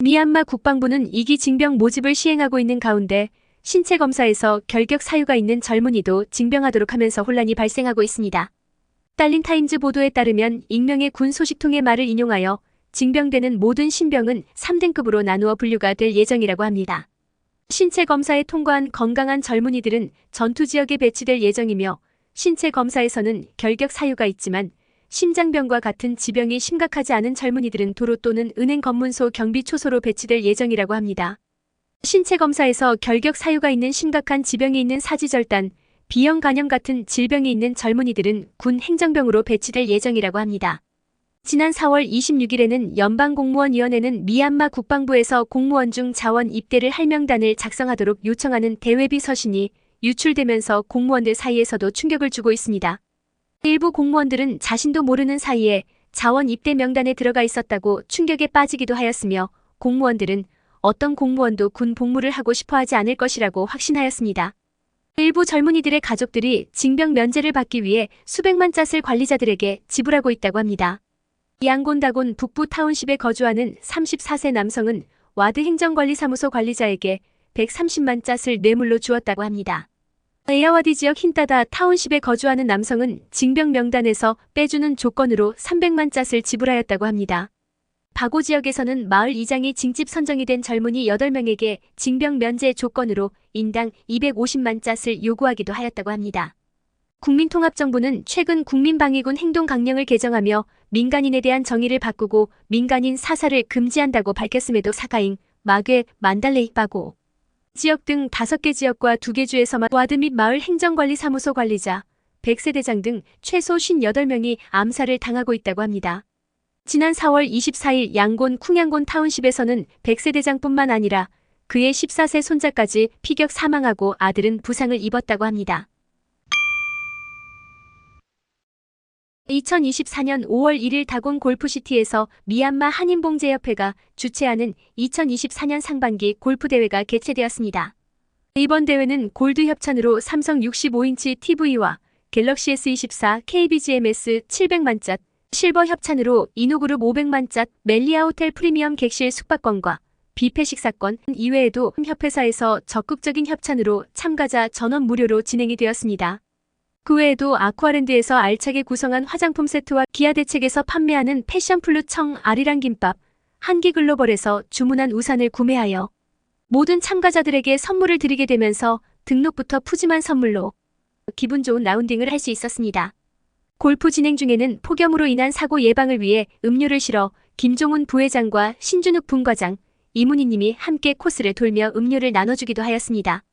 미얀마 국방부는 이기 징병 모집을 시행하고 있는 가운데 신체 검사에서 결격 사유가 있는 젊은이도 징병하도록 하면서 혼란이 발생하고 있습니다. 딸린타임즈 보도에 따르면 익명의 군 소식통의 말을 인용하여 징병되는 모든 신병은 3등급으로 나누어 분류가 될 예정이라고 합니다. 신체 검사에 통과한 건강한 젊은이들은 전투 지역에 배치될 예정이며 신체 검사에서는 결격 사유가 있지만 심장병과 같은 지병이 심각하지 않은 젊은이들은 도로 또는 은행 검문소 경비 초소로 배치될 예정이라고 합니다. 신체 검사에서 결격 사유가 있는 심각한 지병이 있는 사지절단, B형 간염 같은 질병이 있는 젊은이들은 군 행정병으로 배치될 예정이라고 합니다. 지난 4월 26일에는 연방공무원위원회는 미얀마 국방부에서 공무원 중 자원 입대를 할 명단을 작성하도록 요청하는 대외비 서신이 유출되면서 공무원들 사이에서도 충격을 주고 있습니다. 일부 공무원들은 자신도 모르는 사이에 자원 입대 명단에 들어가 있었다고 충격에 빠지기도 하였으며 공무원들은 어떤 공무원도 군 복무를 하고 싶어 하지 않을 것이라고 확신하였습니다. 일부 젊은이들의 가족들이 징병 면제를 받기 위해 수백만 짰을 관리자들에게 지불하고 있다고 합니다. 양곤다곤 북부 타운십에 거주하는 34세 남성은 와드 행정관리사무소 관리자에게 130만 짰을 뇌물로 주었다고 합니다. 에아와디 지역 힌따다 타운십에 거주하는 남성은 징병 명단에서 빼주는 조건으로 300만 짰을 지불하였다고 합니다. 바고 지역에서는 마을 이장이 징집 선정이 된 젊은이 8명에게 징병 면제 조건으로 인당 250만 짰을 요구하기도 하였다고 합니다. 국민통합정부는 최근 국민방위군 행동강령을 개정하며 민간인에 대한 정의를 바꾸고 민간인 사살을 금지한다고 밝혔음에도 사가잉, 마괴, 만달레이 바고 지역 등 5개 지역과 2개 주에서만 와드 및 마을 행정관리사무소 관리자, 100세 대장 등 최소 58명이 암살을 당하고 있다고 합니다. 지난 4월 24일 양곤 쿵양곤 타운십에서는 100세 대장뿐만 아니라 그의 14세 손자까지 피격 사망하고 아들은 부상을 입었다고 합니다. 2024년 5월 1일 다곤 골프시티에서 미얀마 한인봉제협회가 주최하는 2024년 상반기 골프대회가 개최되었습니다. 이번 대회는 골드 협찬으로 삼성 65인치 TV와 갤럭시 S24, KBGMS 700만 cat, 실버 협찬으로 이노그룹 500만 cat, 멜리아 호텔 프리미엄 객실 숙박권과 뷔페 식사권 이외에도 협회사에서 적극적인 협찬으로 참가자 전원 무료로 진행이 되었습니다. 그 외에도 아쿠아랜드에서 알차게 구성한 화장품 세트와 기아대책에서 판매하는 패션플루 청 아리랑 김밥, 한기글로벌에서 주문한 우산을 구매하여 모든 참가자들에게 선물을 드리게 되면서 등록부터 푸짐한 선물로 기분 좋은 라운딩을 할 수 있었습니다. 골프 진행 중에는 폭염으로 인한 사고 예방을 위해 음료를 실어 김종훈 부회장과 신준욱 분과장, 이문희 님이 함께 코스를 돌며 음료를 나눠주기도 하였습니다.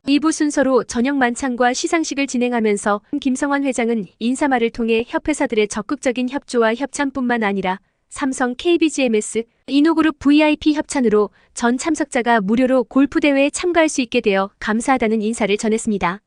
2부 순서로 저녁 만찬과 시상식을 진행하면서 김성환 회장은 인사말을 통해 협회사들의 적극적인 협조와 협찬뿐만 아니라 삼성, KBGMS, 이노그룹 VIP 협찬으로 전 참석자가 무료로 골프대회에 참가할 수 있게 되어 감사하다는 인사를 전했습니다.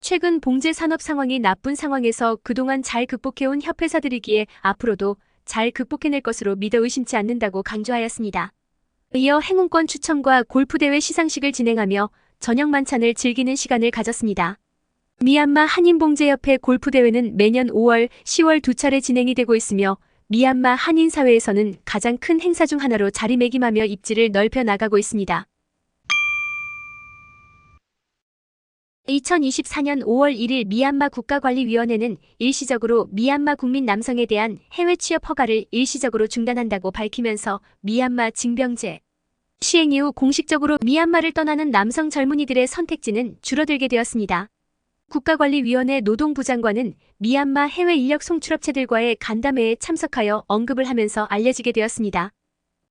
최근 봉제 산업 상황이 나쁜 상황에서 그동안 잘 극복해온 협회사들이기에 앞으로도 잘 극복해낼 것으로 믿어 의심치 않는다고 강조하였습니다. 이어 행운권 추첨과 골프대회 시상식을 진행하며 저녁 만찬을 즐기는 시간을 가졌습니다. 미얀마 한인봉제협회 골프대회는 매년 5월, 10월 2차례 진행이 되고 있으며 미얀마 한인사회에서는 가장 큰 행사 중 하나로 자리매김하며 입지를 넓혀 나가고 있습니다. 2024년 5월 1일 미얀마 국가관리위원회는 일시적으로 미얀마 국민 남성에 대한 해외 취업 허가를 일시적으로 중단한다고 밝히면서 미얀마 징병제 시행 이후 공식적으로 미얀마를 떠나는 남성 젊은이들의 선택지는 줄어들게 되었습니다. 국가관리위원회 노동부 장관은 미얀마 해외 인력 송출업체들과의 간담회에 참석하여 언급을 하면서 알려지게 되었습니다.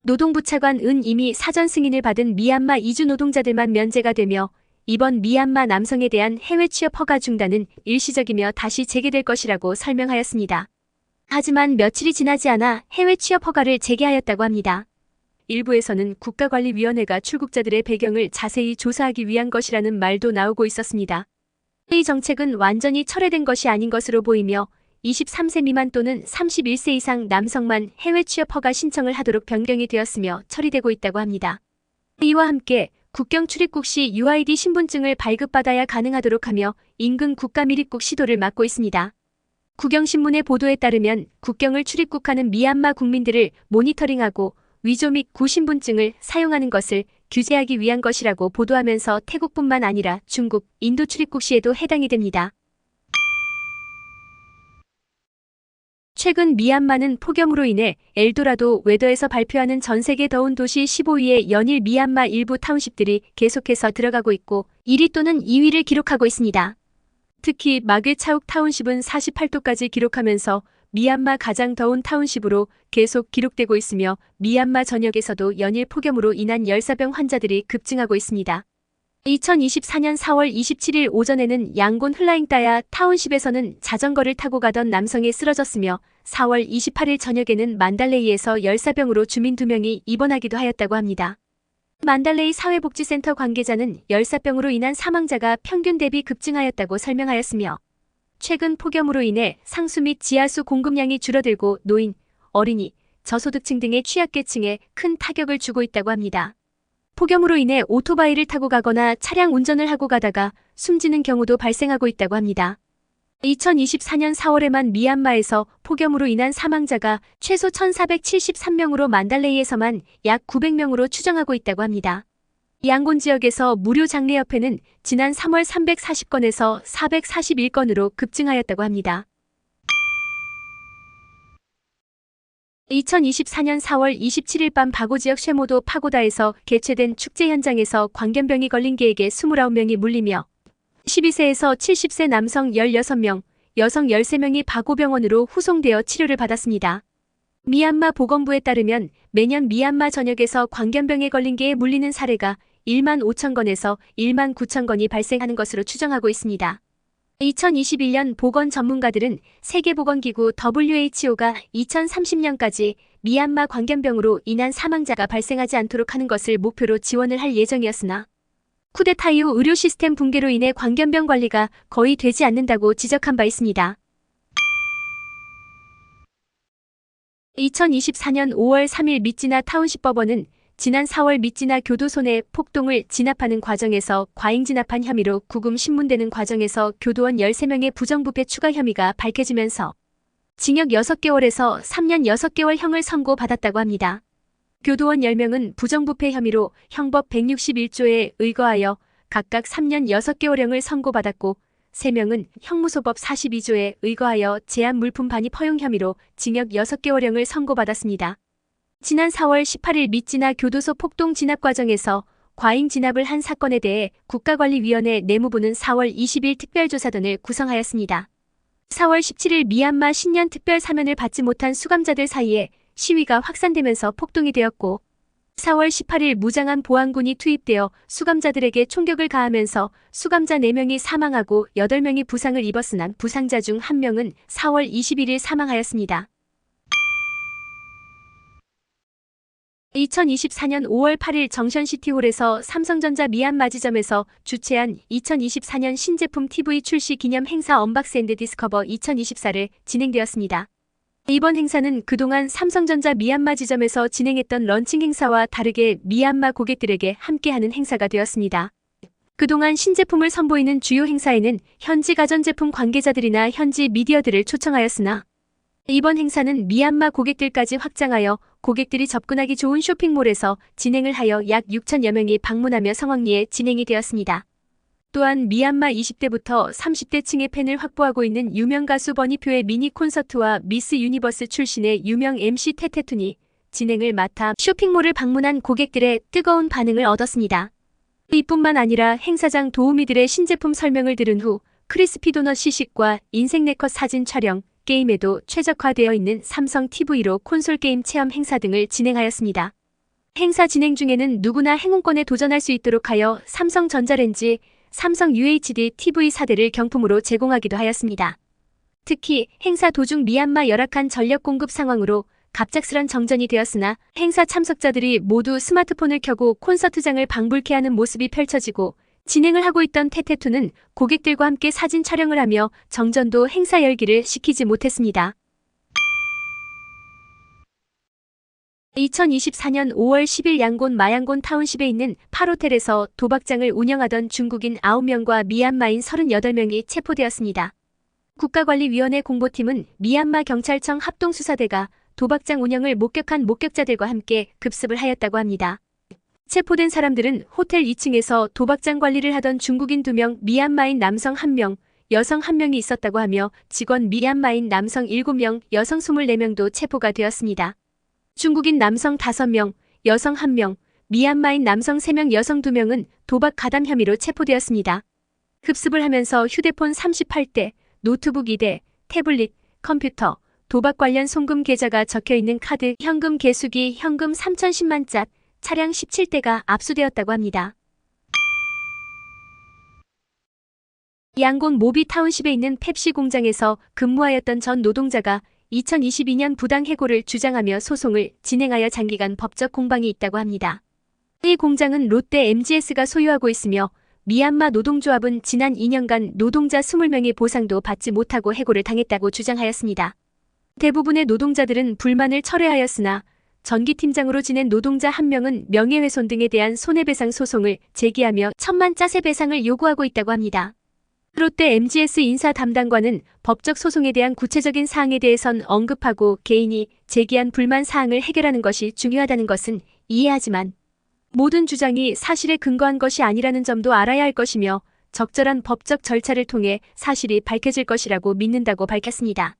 노동부 차관 은 이미 사전 승인을 받은 미얀마 이주 노동자들만 면제가 되며 이번 미얀마 남성에 대한 해외 취업 허가 중단은 일시적이며 다시 재개될 것이라고 설명하였습니다. 하지만 며칠이 지나지 않아 해외 취업 허가를 재개하였다고 합니다. 일부에서는 국가관리위원회가 출국자들의 배경을 자세히 조사하기 위한 것이라는 말도 나오고 있었습니다. 이 정책은 완전히 철회된 것이 아닌 것으로 보이며 23세 미만 또는 31세 이상 남성만 해외 취업 허가 신청을 하도록 변경이 되었으며 처리되고 있다고 합니다. 이와 함께 국경 출입국 시 UID 신분증을 발급받아야 가능하도록 하며 인근 국가 밀입국 시도를 막고 있습니다. 국영신문의 보도에 따르면 국경을 출입국하는 미얀마 국민들을 모니터링하고 위조 및 구신분증을 사용하는 것을 규제하기 위한 것이라고 보도하면서 태국뿐만 아니라 중국, 인도 출입국 시에도 해당이 됩니다. 최근 미얀마는 폭염으로 인해 엘도라도 웨더에서 발표하는 전 세계 더운 도시 15위에 연일 미얀마 일부 타운십들이 계속해서 들어가고 있고 1위 또는 2위를 기록하고 있습니다. 특히 마괴차욱 타운십은 48도까지 기록하면서 미얀마 가장 더운 타운십으로 계속 기록되고 있으며 미얀마 전역에서도 연일 폭염으로 인한 열사병 환자들이 급증하고 있습니다. 2024년 4월 27일 오전에는 양곤 흘라잉따야 타운십에서는 자전거를 타고 가던 남성이 쓰러졌으며 4월 28일 저녁에는 만달레이에서 열사병으로 주민 2명이 입원하기도 하였다고 합니다. 만달레이 사회복지센터 관계자는 열사병으로 인한 사망자가 평균 대비 급증하였다고 설명하였으며 최근 폭염으로 인해 상수 및 지하수 공급량이 줄어들고 노인, 어린이, 저소득층 등의 취약계층에 큰 타격을 주고 있다고 합니다. 폭염으로 인해 오토바이를 타고 가거나 차량 운전을 하고 가다가 숨지는 경우도 발생하고 있다고 합니다. 2024년 4월에만 미얀마에서 폭염으로 인한 사망자가 최소 1,473명으로 만달레이에서만 약 900명으로 추정하고 있다고 합니다. 양곤 지역에서 무료 장례협회는 지난 3월 340건에서 441건으로 급증하였다고 합니다. 2024년 4월 27일 밤 바고 지역 쉐모도 파고다에서 개최된 축제 현장에서 광견병이 걸린 개에게 29명이 물리며 12세에서 70세 남성 16명, 여성 13명이 바고병원으로 후송되어 치료를 받았습니다. 미얀마 보건부에 따르면 매년 미얀마 전역에서 광견병에 걸린 개에 물리는 사례가 1만 5천 건에서 1만 9천 건이 발생하는 것으로 추정하고 있습니다. 2021년 보건 전문가들은 세계보건기구 WHO가 2030년까지 미얀마 광견병으로 인한 사망자가 발생하지 않도록 하는 것을 목표로 지원을 할 예정이었으나 쿠데타 이후 의료 시스템 붕괴로 인해 광견병 관리가 거의 되지 않는다고 지적한 바 있습니다. 2024년 5월 3일 미찌나 타운십 법원은 지난 4월 미찌나 교도소 내 폭동을 진압하는 과정에서 과잉 진압한 혐의로 구금 신문되는 과정에서 교도원 13명의 부정부패 추가 혐의가 밝혀지면서 징역 6개월에서 3년 6개월형을 선고받았다고 합니다. 교도원 10명은 부정부패 혐의로 형법 161조에 의거하여 각각 3년 6개월형을 선고받았고 3명은 형무소법 42조에 의거하여 제한 물품 반입 허용 혐의로 징역 6개월형을 선고받았습니다. 지난 4월 18일 미찌나 교도소 폭동 진압 과정에서 과잉 진압을 한 사건에 대해 국가관리위원회 내무부는 4월 20일 특별조사단을 구성하였습니다. 4월 17일 미얀마 신년 특별 사면을 받지 못한 수감자들 사이에 시위가 확산되면서 폭동이 되었고 4월 18일 무장한 보안군이 투입되어 수감자들에게 총격을 가하면서 수감자 4명이 사망하고 8명이 부상을 입었으나 부상자 중 1명은 4월 21일 사망하였습니다. 2024년 5월 8일 정션시티홀에서 삼성전자 미얀마 지점에서 주최한 2024년 신제품 TV 출시 기념 행사 언박스 앤드 디스커버 2024를 진행되었습니다. 이번 행사는 그동안 삼성전자 미얀마 지점에서 진행했던 런칭 행사와 다르게 미얀마 고객들에게 함께하는 행사가 되었습니다. 그동안 신제품을 선보이는 주요 행사에는 현지 가전제품 관계자들이나 현지 미디어들을 초청하였으나 이번 행사는 미얀마 고객들까지 확장하여 고객들이 접근하기 좋은 쇼핑몰에서 진행을 하여 약 6천여 명이 방문하며 성황리에 진행이 되었습니다. 또한 미얀마 20대부터 30대 층의 팬을 확보하고 있는 유명 가수 버니표의 미니 콘서트와 미스 유니버스 출신의 유명 MC 테테툰이 진행을 맡아 쇼핑몰을 방문한 고객들의 뜨거운 반응을 얻었습니다. 이뿐만 아니라 행사장 도우미들의 신제품 설명을 들은 후 크리스피 도넛 시식과 인생 네컷 사진 촬영, 게임에도 최적화되어 있는 삼성 TV로 콘솔 게임 체험 행사 등을 진행하였습니다. 행사 진행 중에는 누구나 행운권에 도전할 수 있도록 하여 삼성 전자레인지, 삼성 UHD TV 4대를 경품으로 제공하기도 하였습니다. 특히 행사 도중 미얀마 열악한 전력 공급 상황으로 갑작스런 정전이 되었으나 행사 참석자들이 모두 스마트폰을 켜고 콘서트장을 방불케 하는 모습이 펼쳐지고 진행을 하고 있던 테테투는 고객들과 함께 사진 촬영을 하며 정전도 행사 열기를 식히지 못했습니다. 2024년 5월 10일 양곤 마양곤 타운십에 있는 파로텔에서 도박장을 운영하던 중국인 9명과 미얀마인 38명이 체포되었습니다. 국가관리위원회 공보팀은 미얀마 경찰청 합동수사대가 도박장 운영을 목격한 목격자들과 함께 급습을 하였다고 합니다. 체포된 사람들은 호텔 2층에서 도박장 관리를 하던 중국인 2명, 미얀마인 남성 1명, 여성 1명이 있었다고 하며 직원 미얀마인 남성 7명, 여성 24명도 체포가 되었습니다. 중국인 남성 5명, 여성 1명, 미얀마인 남성 3명, 여성 2명은 도박 가담 혐의로 체포되었습니다. 급습을 하면서 휴대폰 38대, 노트북 2대, 태블릿, 컴퓨터, 도박 관련 송금 계좌가 적혀있는 카드, 현금 개수기, 현금 3,010만 짜, 차량 17대가 압수되었다고 합니다. 양곤 모비 타운십에 있는 펩시 공장에서 근무하였던 전 노동자가 2022년 부당 해고를 주장하며 소송을 진행하여 장기간 법적 공방이 있다고 합니다. 이 공장은 롯데 MGS가 소유하고 있으며 미얀마 노동조합은 지난 2년간 노동자 20명이 보상도 받지 못하고 해고를 당했다고 주장하였습니다. 대부분의 노동자들은 불만을 철회하였으나 전기팀장으로 지낸 노동자 1명은 명예훼손 등에 대한 손해배상 소송을 제기하며 1,000만 짜세 배상을 요구하고 있다고 합니다. 롯데 MGS 인사 담당관은 법적 소송에 대한 구체적인 사항에 대해선 언급하고 개인이 제기한 불만 사항을 해결하는 것이 중요하다는 것은 이해하지만 모든 주장이 사실에 근거한 것이 아니라는 점도 알아야 할 것이며 적절한 법적 절차를 통해 사실이 밝혀질 것이라고 믿는다고 밝혔습니다.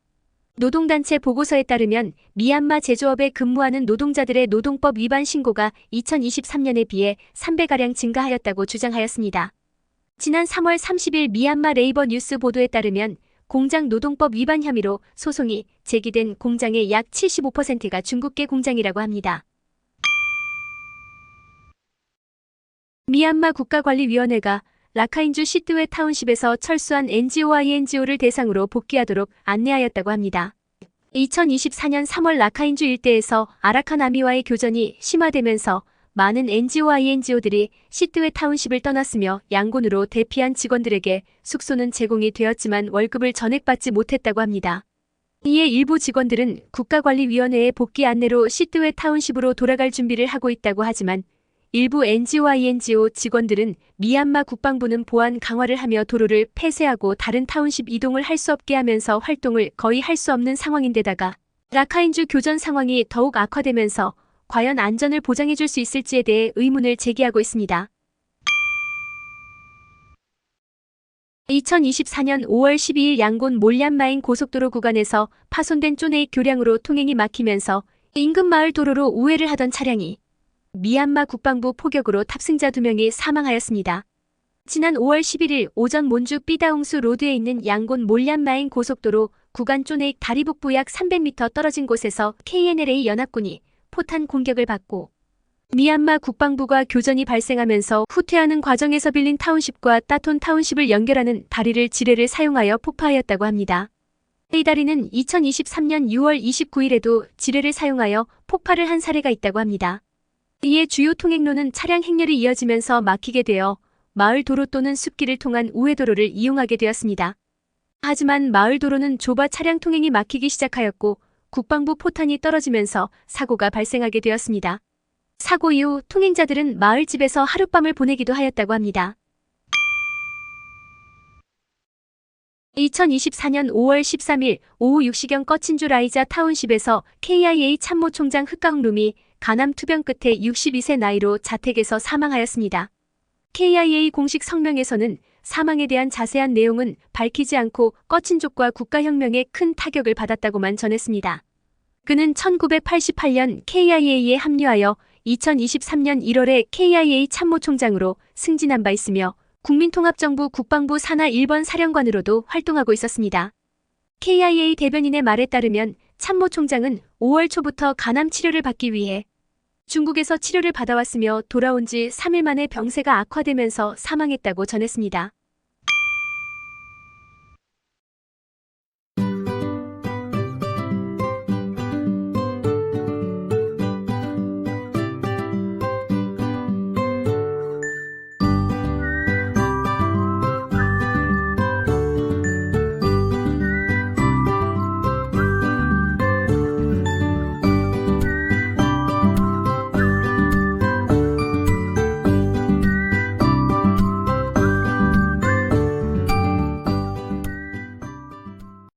노동단체 보고서에 따르면 미얀마 제조업에 근무하는 노동자들의 노동법 위반 신고가 2023년에 비해 3배가량 증가하였다고 주장하였습니다. 지난 3월 30일 미얀마 네이버 뉴스 보도에 따르면 공장 노동법 위반 혐의로 소송이 제기된 공장의 약 75%가 중국계 공장이라고 합니다. 미얀마 국가관리위원회가 라카인주 시트웨 타운십에서 철수한 NGO와 ENGO를 대상으로 복귀하도록 안내하였다고 합니다. 2024년 3월 라카인주 일대에서 아라칸 아미와의 교전이 심화되면서 많은 NGO와 ENGO들이 시트웨 타운십을 떠났으며 양곤으로 대피한 직원들에게 숙소는 제공이 되었지만 월급을 전액받지 못했다고 합니다. 이에 일부 직원들은 국가관리위원회의 복귀 안내로 시트웨 타운십으로 돌아갈 준비를 하고 있다고 하지만 일부 NGO와 ENGO 직원들은 미얀마 국방부는 보안 강화를 하며 도로를 폐쇄하고 다른 타운십 이동을 할 수 없게 하면서 활동을 거의 할 수 없는 상황인데다가 라카인주 교전 상황이 더욱 악화되면서 과연 안전을 보장해줄 수 있을지에 대해 의문을 제기하고 있습니다. 2024년 5월 12일 양곤 몰얀마인 고속도로 구간에서 파손된 쪼네익 교량으로 통행이 막히면서 인근 마을 도로로 우회를 하던 차량이 미얀마 국방부 포격으로 탑승자 2명이 사망하였습니다. 지난 5월 11일 오전 몬주 삐다웅수 로드에 있는 양곤 몰얀마인 고속도로 구간 쪼네익 다리 북부 약 300m 떨어진 곳에서 KNLA 연합군이 포탄 공격을 받고 미얀마 국방부가 교전이 발생하면서 후퇴하는 과정에서 빌린 타운십과 따톤 타운십을 연결하는 다리를 지뢰를 사용하여 폭파하였다고 합니다. 이 다리는 2023년 6월 29일에도 지뢰를 사용하여 폭발을 한 사례가 있다고 합니다. 이에 주요 통행로는 차량 행렬이 이어지면서 막히게 되어 마을 도로 또는 숲길을 통한 우회도로를 이용하게 되었습니다. 하지만 마을 도로는 좁아 차량 통행이 막히기 시작하였고 국방부 포탄이 떨어지면서 사고가 발생하게 되었습니다. 사고 이후 통행자들은 마을 집에서 하룻밤을 보내기도 하였다고 합니다. 2024년 5월 13일 오후 6시경 꺼친주 라이자 타운십에서 KIA 참모총장 흑가흥 룸이 간암 투병 끝에 62세 나이로 자택에서 사망하였습니다. KIA 공식 성명에서는 사망에 대한 자세한 내용은 밝히지 않고 꺼친족과 국가혁명에 큰 타격을 받았다고만 전했습니다. 그는 1988년 KIA에 합류하여 2023년 1월에 KIA 참모총장으로 승진한 바 있으며 국민통합정부 국방부 산하 1번 사령관으로도 활동하고 있었습니다. KIA 대변인의 말에 따르면 참모총장은 5월 초부터 간암 치료를 받기 위해 중국에서 치료를 받아왔으며 돌아온 지 3일 만에 병세가 악화되면서 사망했다고 전했습니다.